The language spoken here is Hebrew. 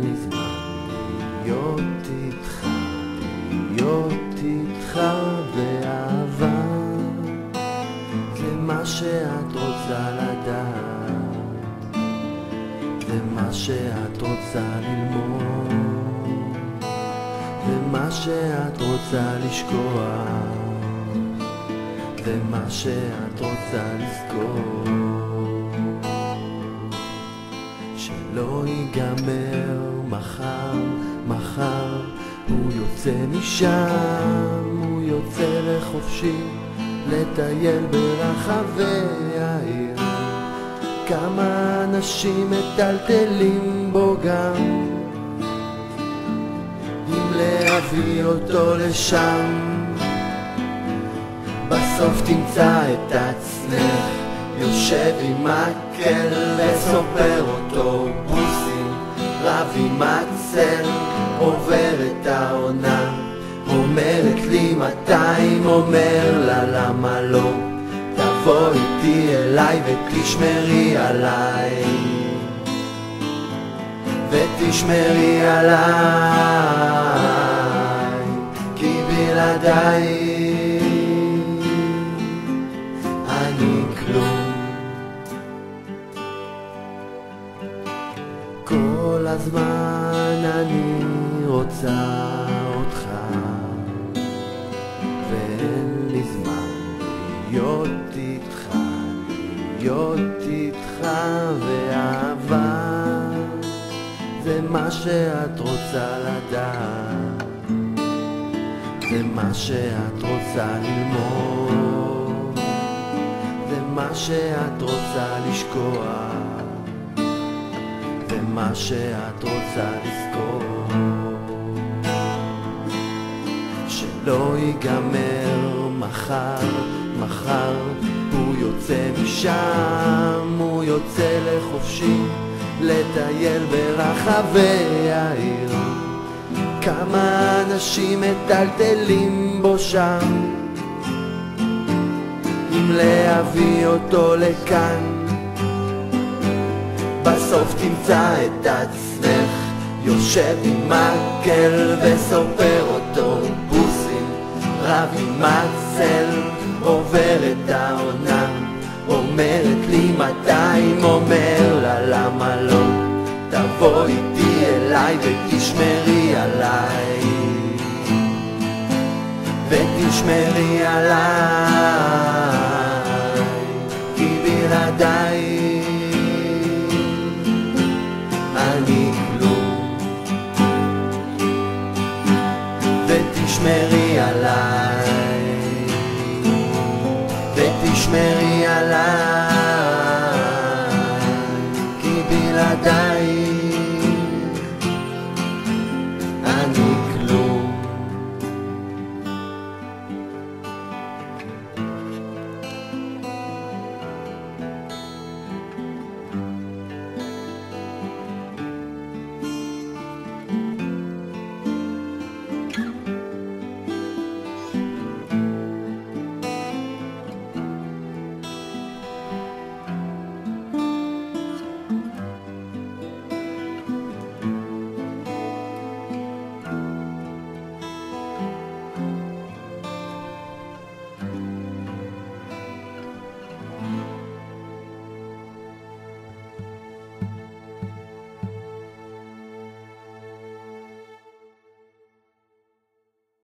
לי זמן להיות איתך באהבה. זה מה שאת רוצה לדעת, זה מה שאת רוצה ללמוד, זה מה שאת רוצה לשכוח, זה מה שאת רוצה לזכור. שלא ייגמר מחר הוא יוצא משם, הוא יוצא לחופשי לטייל ברחבי העיר. כמה אנשים מטלטלים בו גם, אם להביא אותו לשם. בסוף תמצא את עצמך יושב עם מקל וסופר אוטובוסים, רב עם הצל, עובר את העונה. אומרת לי 200, אומר לה למה לא, תבוא איתי אליי ותשמרי עליי, ותשמרי עליי, כי בלעדיי אני כלום. כל הזמן אני רוצה אותך, ואין לי זמן להיות איתך ואהבה. זה מה שאת רוצה לדעת, זה מה שאת רוצה ללמוד, זה מה שאת רוצה לשכוח, זה מה שאת רוצה לזכור. שלא ייגמר מחר הוא יוצא משם, הוא יוצא לחופשי לטייל ברחבי העיר. כמה אנשים מטלטלים בו שם, אם להביא אותו לכאן. בסוף תמצא את עצמך יושב עם מקל וסופר אוטובוסים, רב עם הצל, עובר את העונה. אומרת לי 200, אומר לה למה לא, תבוא איתי אליי ותשמרי עליי, ותשמרי עליי, כי בלעדיי אני כלום, ותשמרי